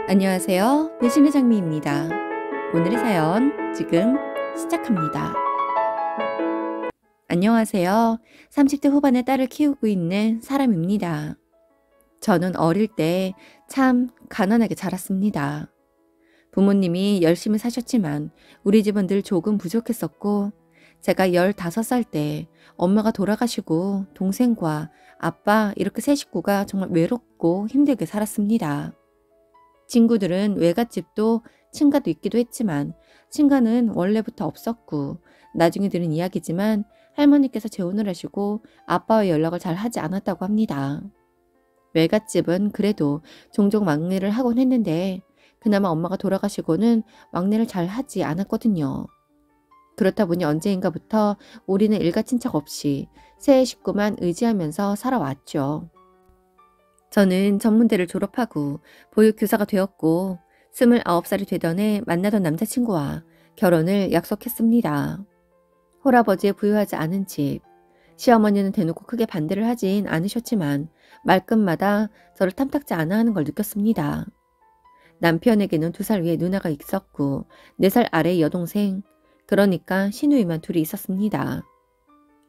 안녕하세요. 배신의 장미입니다. 오늘의 사연 지금 시작합니다. 안녕하세요. 30대 후반의 딸을 키우고 있는 사람입니다. 저는 어릴 때 참 가난하게 자랐습니다. 부모님이 열심히 사셨지만 우리 집은 늘 조금 부족했었고, 제가 15살 때 엄마가 돌아가시고 동생과 아빠 이렇게 세 식구가 정말 외롭고 힘들게 살았습니다. 친구들은 외갓집도 친가도 있기도 했지만 친가는 원래부터 없었고, 나중에 들은 이야기지만 할머니께서 재혼을 하시고 아빠와 연락을 잘 하지 않았다고 합니다. 외갓집은 그래도 종종 왕래를 하곤 했는데 그나마 엄마가 돌아가시고는 왕래를 잘 하지 않았거든요. 그렇다 보니 언제인가부터 우리는 일가 친척 없이 세 식구만 의지하면서 살아왔죠. 저는 전문대를 졸업하고 보육교사가 되었고 29살이 되던 해 만나던 남자친구와 결혼을 약속했습니다. 홀아버지의 부유하지 않은 집, 시어머니는 대놓고 크게 반대를 하진 않으셨지만 말끝마다 저를 탐탁지 않아 하는 걸 느꼈습니다. 남편에게는 2살 위에 누나가 있었고 4살 아래의 여동생, 그러니까 시누이만 둘이 있었습니다.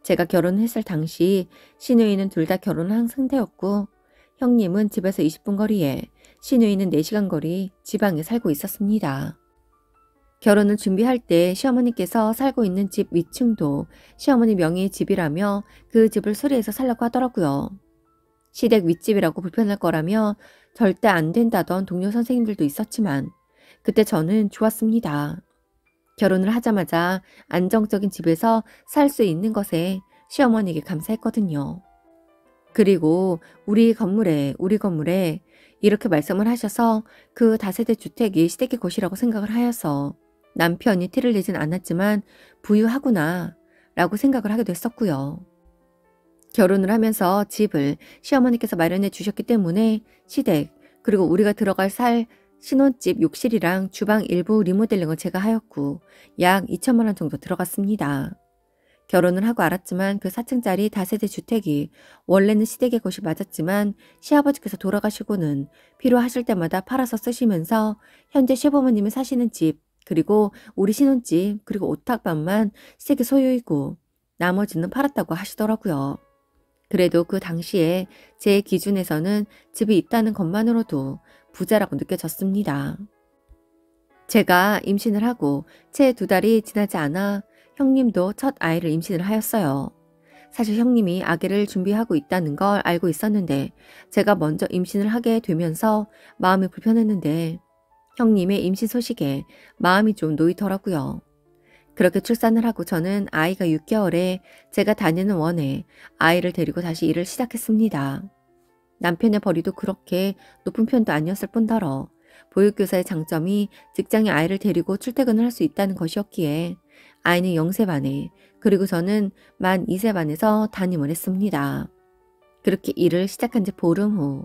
제가 결혼했을 당시 시누이는 둘 다 결혼을 한 상태였고, 형님은 집에서 20분 거리에, 시누이는 4시간 거리 지방에 살고 있었습니다. 결혼을 준비할 때 시어머니께서 살고 있는 집 위층도 시어머니 명의의 집이라며 그 집을 수리해서 살라고 하더라고요. 시댁 윗집이라고 불편할 거라며 절대 안 된다던 동료 선생님들도 있었지만 그때 저는 좋았습니다. 결혼을 하자마자 안정적인 집에서 살 수 있는 것에 시어머니에게 감사했거든요. 그리고 우리 건물에 이렇게 말씀을 하셔서 그 다세대 주택이 시댁의 것이라고 생각을 하여서 남편이 티를 내진 않았지만 부유하구나 라고 생각을 하게 됐었고요. 결혼을 하면서 집을 시어머니께서 마련해 주셨기 때문에 시댁, 그리고 우리가 들어갈 살 신혼집 욕실이랑 주방 일부 리모델링을 제가 하였고 약 2천만 원 정도 들어갔습니다. 결혼을 하고 알았지만 그 4층짜리 다세대 주택이 원래는 시댁의 것이 맞았지만 시아버지께서 돌아가시고는 필요하실 때마다 팔아서 쓰시면서 현재 시부모님이 사시는 집, 그리고 우리 신혼집, 그리고 오탁방만 시댁의 소유이고 나머지는 팔았다고 하시더라고요. 그래도 그 당시에 제 기준에서는 집이 있다는 것만으로도 부자라고 느껴졌습니다. 제가 임신을 하고 채 2달이 지나지 않아 형님도 첫 아이를 임신을 하였어요. 사실 형님이 아기를 준비하고 있다는 걸 알고 있었는데 제가 먼저 임신을 하게 되면서 마음이 불편했는데 형님의 임신 소식에 마음이 좀 놓이더라고요. 그렇게 출산을 하고 저는 아이가 6개월에 제가 다니는 원에 아이를 데리고 다시 일을 시작했습니다. 남편의 벌이도 그렇게 높은 편도 아니었을 뿐더러 보육교사의 장점이 직장에 아이를 데리고 출퇴근을 할 수 있다는 것이었기에 아이는 0세 반에, 그리고 저는 만 2세 반에서 담임을 했습니다. 그렇게 일을 시작한 지 보름 후,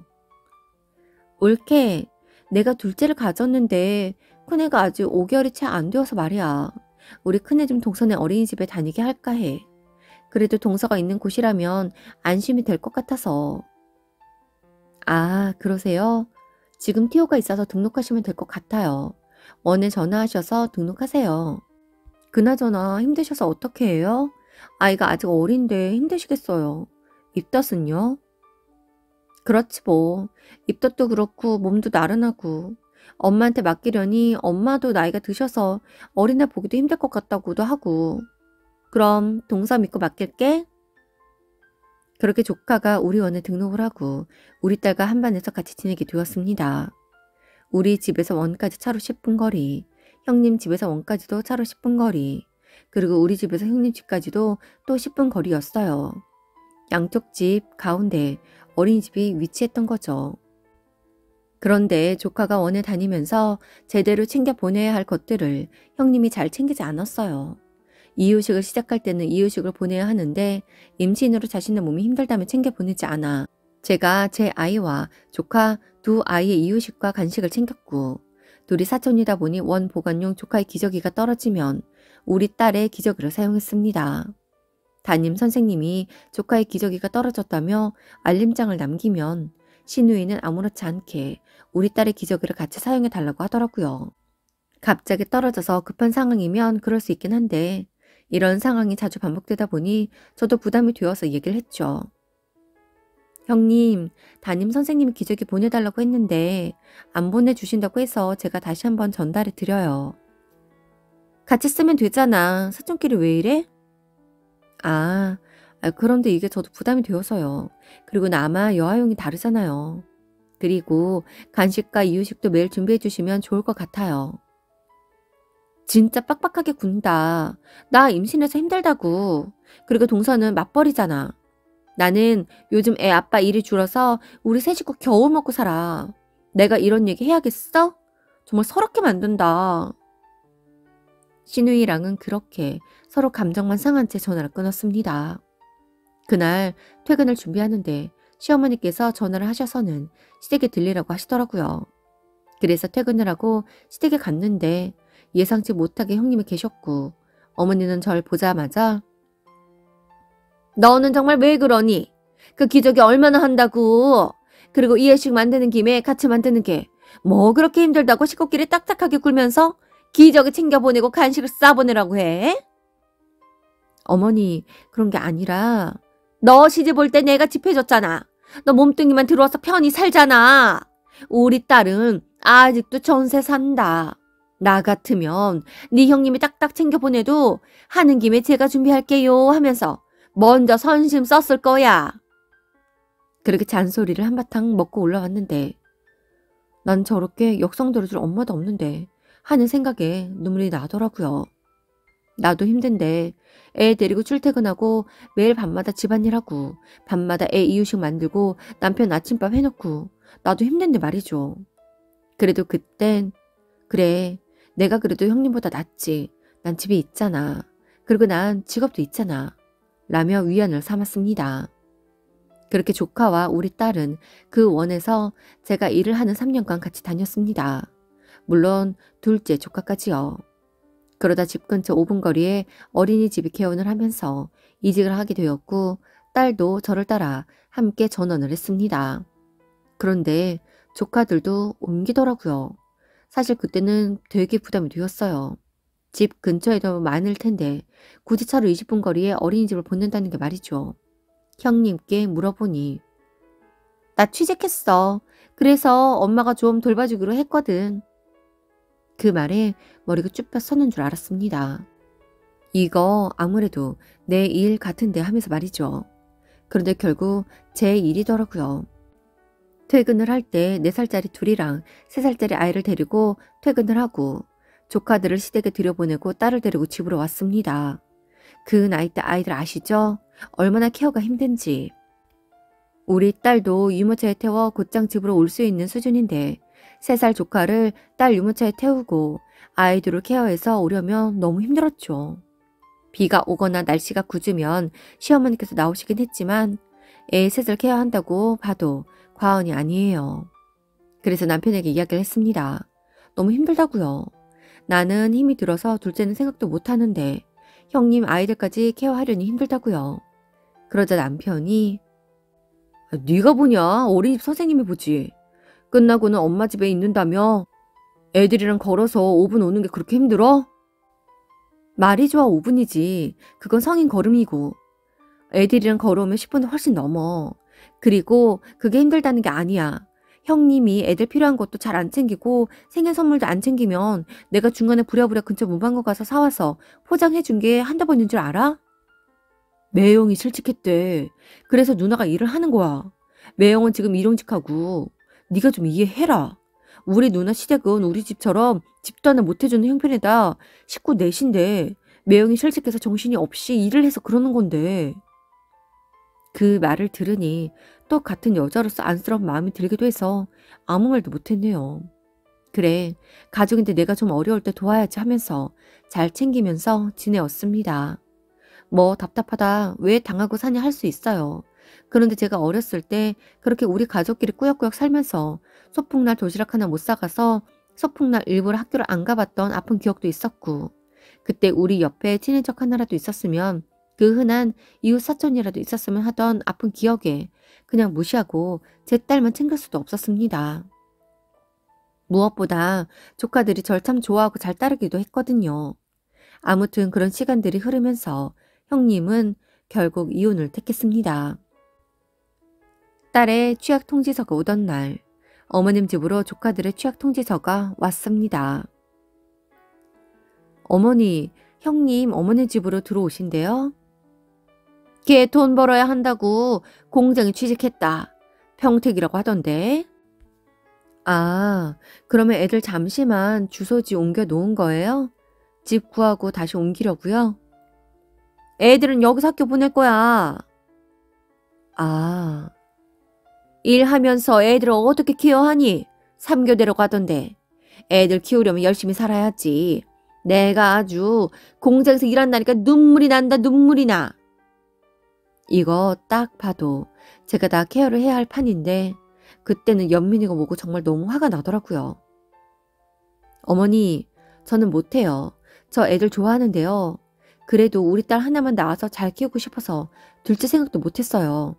올케, 내가 둘째를 가졌는데 큰애가 아직 5개월이 채 안 되어서 말이야. 우리 큰애 좀 동선에 어린이집에 다니게 할까 해. 그래도 동서가 있는 곳이라면 안심이 될 것 같아서. 아, 그러세요? 지금 티오가 있어서 등록하시면 될 것 같아요. 원에 전화하셔서 등록하세요. 그나저나 힘드셔서 어떻게 해요? 아이가 아직 어린데 힘드시겠어요. 입덧은요? 그렇지 뭐. 입덧도 그렇고 몸도 나른하고. 엄마한테 맡기려니 엄마도 나이가 드셔서 어린애 보기도 힘들 것 같다고도 하고. 그럼 동서 믿고 맡길게. 그렇게 조카가 우리 원에 등록을 하고 우리 딸과 한반에서 같이 지내게 되었습니다. 우리 집에서 원까지 차로 10분 거리, 형님 집에서 원까지도 차로 10분 거리, 그리고 우리 집에서 형님 집까지도 또 10분 거리였어요. 양쪽 집 가운데 어린이집이 위치했던 거죠. 그런데 조카가 원에 다니면서 제대로 챙겨 보내야 할 것들을 형님이 잘 챙기지 않았어요. 이유식을 시작할 때는 이유식을 보내야 하는데 임신으로 자신의 몸이 힘들다면 챙겨 보내지 않아 제가 제 아이와 조카 2아이의 이유식과 간식을 챙겼고, 둘이 사촌이다 보니 원 보관용 조카의 기저귀가 떨어지면 우리 딸의 기저귀를 사용했습니다. 담임 선생님이 조카의 기저귀가 떨어졌다며 알림장을 남기면 신우이는 아무렇지 않게 우리 딸의 기저귀를 같이 사용해 달라고 하더라고요. 갑자기 떨어져서 급한 상황이면 그럴 수 있긴 한데 이런 상황이 자주 반복되다 보니 저도 부담이 되어서 얘기를 했죠. 형님, 담임 선생님이 기저귀 보내달라고 했는데 안 보내주신다고 해서 제가 다시 한번 전달해 드려요. 같이 쓰면 되잖아. 사촌끼리 왜 이래? 그런데 이게 저도 부담이 되어서요. 그리고 나마 여하용이 다르잖아요. 그리고 간식과 이유식도 매일 준비해 주시면 좋을 것 같아요. 진짜 빡빡하게 군다. 나 임신해서 힘들다고. 그리고 동서는 맞벌이잖아. 나는 요즘 애 아빠 일이 줄어서 우리 세 식구 겨우 먹고 살아. 내가 이런 얘기 해야겠어? 정말 서럽게 만든다. 신우이랑은 그렇게 서로 감정만 상한 채 전화를 끊었습니다. 그날 퇴근을 준비하는데 시어머니께서 전화를 하셔서는 시댁에 들리라고 하시더라고요. 그래서 퇴근을 하고 시댁에 갔는데 예상치 못하게 형님이 계셨고 어머니는 절 보자마자 너는 정말 왜 그러니? 그 기저귀 얼마나 한다고? 그리고 이해식 만드는 김에 같이 만드는 게 뭐 그렇게 힘들다고 식구끼리 딱딱하게 굴면서 기저귀 챙겨보내고 간식을 싸보내라고 해? 어머니, 그런 게 아니라 너 시집 올 때 내가 집 해줬잖아. 너 몸뚱이만 들어와서 편히 살잖아. 우리 딸은 아직도 전세 산다. 나 같으면 네 형님이 딱딱 챙겨보내도 하는 김에 제가 준비할게요 하면서 먼저 선심 썼을 거야. 그렇게 잔소리를 한바탕 먹고 올라왔는데 난 저렇게 역성 들어줄 엄마도 없는데 하는 생각에 눈물이 나더라고요. 나도 힘든데 애 데리고 출퇴근하고 매일 밤마다 집안일하고 밤마다 애 이유식 만들고 남편 아침밥 해놓고 나도 힘든데 말이죠. 그래도 그땐 그래 내가 그래도 형님보다 낫지. 난 집에 있잖아. 그리고 난 직업도 있잖아. 라며 위안을 삼았습니다. 그렇게 조카와 우리 딸은 그 원에서 제가 일을 하는 3년간 같이 다녔습니다. 물론 둘째 조카까지요. 그러다 집 근처 5분 거리에 어린이집에 개원을 하면서 이직을 하게 되었고 딸도 저를 따라 함께 전원을 했습니다. 그런데 조카들도 옮기더라고요. 사실 그때는 되게 부담이 되었어요. 집 근처에도 많을 텐데 굳이 차로 20분 거리에 어린이집을 보낸다는 게 말이죠. 형님께 물어보니 나 취직했어. 그래서 엄마가 좀 돌봐주기로 했거든. 그 말에 머리가 쭉 펴 서는 줄 알았습니다. 이거 아무래도 내 일 같은데 하면서 말이죠. 그런데 결국 제 일이더라고요. 퇴근을 할 때 4살짜리 둘이랑 3살짜리 아이를 데리고 퇴근을 하고 조카들을 시댁에 들여보내고 딸을 데리고 집으로 왔습니다. 그 나이 때 아이들 아시죠? 얼마나 케어가 힘든지. 우리 딸도 유모차에 태워 곧장 집으로 올 수 있는 수준인데 3살 조카를 딸 유모차에 태우고 아이들을 케어해서 오려면 너무 힘들었죠. 비가 오거나 날씨가 궂으면 시어머니께서 나오시긴 했지만 애 셋을 케어한다고 봐도 과언이 아니에요. 그래서 남편에게 이야기를 했습니다. 너무 힘들다고요. 나는 힘이 들어서 둘째는 생각도 못하는데 형님 아이들까지 케어하려니 힘들다고요. 그러자 남편이 네가 보냐? 어린이집 선생님이 보지. 끝나고는 엄마 집에 있는다며? 애들이랑 걸어서 5분 오는 게 그렇게 힘들어? 말이 좋아 5분이지. 그건 성인 걸음이고. 애들이랑 걸어오면 10분도 훨씬 넘어. 그리고 그게 힘들다는 게 아니야. 형님이 애들 필요한 것도 잘 안 챙기고 생일 선물도 안 챙기면 내가 중간에 부랴부랴 근처 문방구 가서 사와서 포장해준 게 한두 번인 줄 알아? 매형이 실직했대. 그래서 누나가 일을 하는 거야. 매형은 지금 일용직하고 네가 좀 이해해라. 우리 누나 시댁은 우리 집처럼 집도 하나 못 해주는 형편에다 식구 넷인데 매형이 실직해서 정신이 없이 일을 해서 그러는 건데. 그 말을 들으니 또 같은 여자로서 안쓰러운 마음이 들기도 해서 아무 말도 못했네요. 그래, 가족인데 내가 좀 어려울 때 도와야지 하면서 잘 챙기면서 지내었습니다. 뭐 답답하다 왜 당하고 사냐 할 수 있어요. 그런데 제가 어렸을 때 그렇게 우리 가족끼리 꾸역꾸역 살면서 소풍날 도시락 하나 못 사가서 소풍날 일부러 학교를 안 가봤던 아픈 기억도 있었고 그때 우리 옆에 친인척 하나라도 있었으면 그 흔한 이웃 사촌이라도 있었으면 하던 아픈 기억에 그냥 무시하고 제 딸만 챙길 수도 없었습니다. 무엇보다 조카들이 절 참 좋아하고 잘 따르기도 했거든요. 아무튼 그런 시간들이 흐르면서 형님은 결국 이혼을 택했습니다. 딸의 취약 통지서가 오던 날, 어머님 집으로 조카들의 취약 통지서가 왔습니다. 어머니, 형님 어머니 집으로 들어오신대요. 걔 돈 벌어야 한다고 공장에 취직했다. 평택이라고 하던데. 아, 그러면 애들 잠시만 주소지 옮겨 놓은 거예요? 집 구하고 다시 옮기려고요? 애들은 여기서 학교 보낼 거야. 아, 일하면서 애들을 어떻게 케어하니? 3교대로 가던데. 애들 키우려면 열심히 살아야지. 내가 아주 공장에서 일한다니까 눈물이 난다, 눈물이 나. 이거 딱 봐도 제가 다 케어를 해야 할 판인데 그때는 연민이가 뭐고 정말 너무 화가 나더라고요. 어머니, 저는 못해요. 저 애들 좋아하는데요. 그래도 우리 딸 하나만 낳아서 잘 키우고 싶어서 둘째 생각도 못했어요.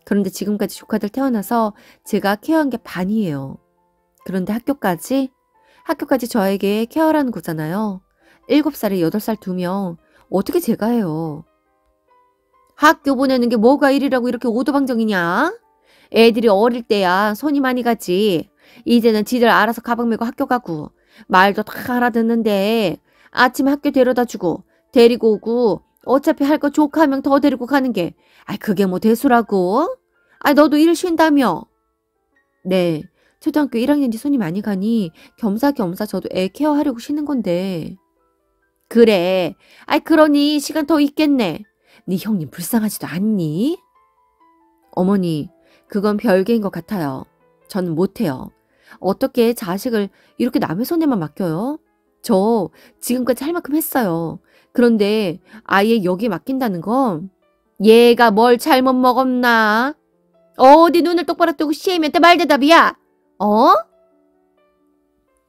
그런데 지금까지 조카들 태어나서 제가 케어한 게 반이에요. 그런데 학교까지 저에게 케어라는 거잖아요. 7살에 8살 2명 어떻게 제가 해요. 학교 보내는 게 뭐가 일이라고 이렇게 오도방정이냐? 애들이 어릴 때야 손이 많이 가지. 이제는 지들 알아서 가방 메고 학교 가고 말도 다 알아듣는데 아침에 학교 데려다 주고 데리고 오고 어차피 할 거 조카 1명 더 데리고 가는 게 그게 뭐 대수라고? 너도 일 쉰다며? 네, 초등학교 1학년이 손이 많이 가니 겸사겸사 저도 애 케어하려고 쉬는 건데. 그래, 그러니 시간 더 있겠네. 네 형님 불쌍하지도 않니? 어머니, 그건 별개인 것 같아요. 저는 못해요. 어떻게 자식을 이렇게 남의 손에만 맡겨요? 저 지금까지 할 만큼 했어요. 그런데 아예 여기에 맡긴다는 건 얘가 뭘 잘못 먹었나? 어디 눈을 똑바로 뜨고 시애미한테 말대답이야? 어?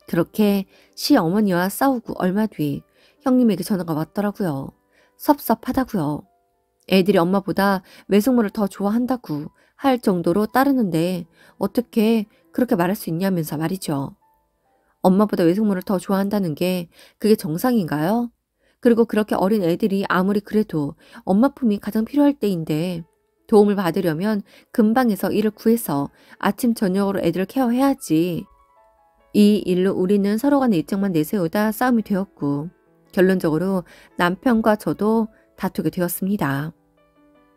그렇게 시어머니와 싸우고 얼마 뒤 형님에게 전화가 왔더라고요. 섭섭하다고요. 애들이 엄마보다 외숙모를 더 좋아한다고 할 정도로 따르는데 어떻게 그렇게 말할 수 있냐면서 말이죠. 엄마보다 외숙모를 더 좋아한다는 게 그게 정상인가요? 그리고 그렇게 어린 애들이 아무리 그래도 엄마 품이 가장 필요할 때인데 도움을 받으려면 근방에서 일을 구해서 아침 저녁으로 애들을 케어해야지. 이 일로 우리는 서로 간의 입장만 내세우다 싸움이 되었고 결론적으로 남편과 저도 다투게 되었습니다.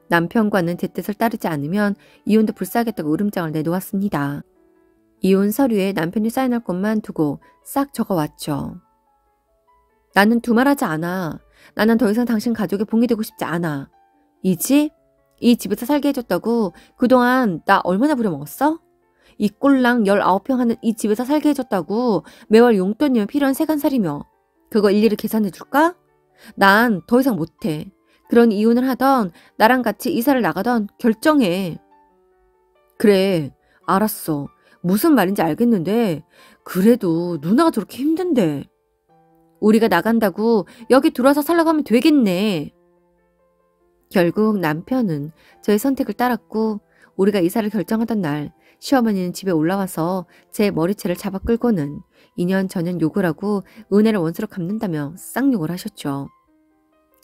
남편과는 제 뜻을 따르지 않으면 이혼도 불사하겠다고 으름장을 내놓았습니다. 이혼 서류에 남편이 사인할 것만 두고 싹 적어왔죠. 나는 두말하지 않아. 나는 더 이상 당신 가족에 봉이 되고 싶지 않아. 이 집? 이 집에서 살게 해줬다고 그동안 나 얼마나 부려먹었어? 이 꼴랑 19평 하는 이 집에서 살게 해줬다고 매월 용돈이면 필요한 세간살이며 그거 일일이 계산해줄까? 난 더 이상 못해. 그런 이혼을 하던 나랑 같이 이사를 나가던 결정해. 그래, 알았어. 무슨 말인지 알겠는데 그래도 누나가 저렇게 힘든데. 우리가 나간다고 여기 들어와서 살라고 하면 되겠네. 결국 남편은 저의 선택을 따랐고 우리가 이사를 결정하던 날 시어머니는 집에 올라와서 제 머리채를 잡아 끌고는 2년 전엔 욕을 하고 은혜를 원수로 갚는다며 쌍욕을 하셨죠.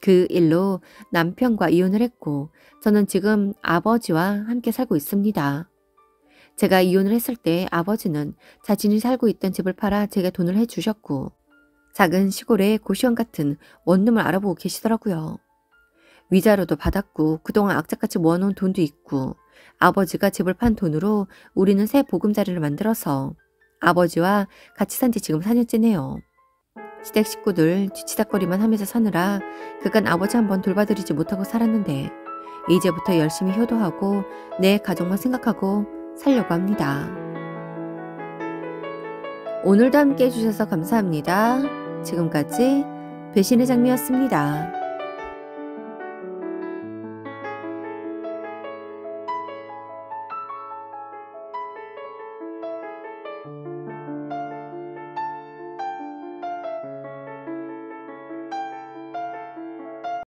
그 일로 남편과 이혼을 했고 저는 지금 아버지와 함께 살고 있습니다. 제가 이혼을 했을 때 아버지는 자신이 살고 있던 집을 팔아 제게 돈을 해주셨고 작은 시골에 고시원 같은 원룸을 알아보고 계시더라고요. 위자료도 받았고 그동안 악착같이 모아놓은 돈도 있고 아버지가 집을 판 돈으로 우리는 새 보금자리를 만들어서 아버지와 같이 산 지 지금 4년째네요. 시댁 식구들 뒤치다거리만 하면서 사느라 그간 아버지 한번 돌봐드리지 못하고 살았는데 이제부터 열심히 효도하고 내 가족만 생각하고 살려고 합니다. 오늘도 함께 해주셔서 감사합니다. 지금까지 배신의 장미였습니다.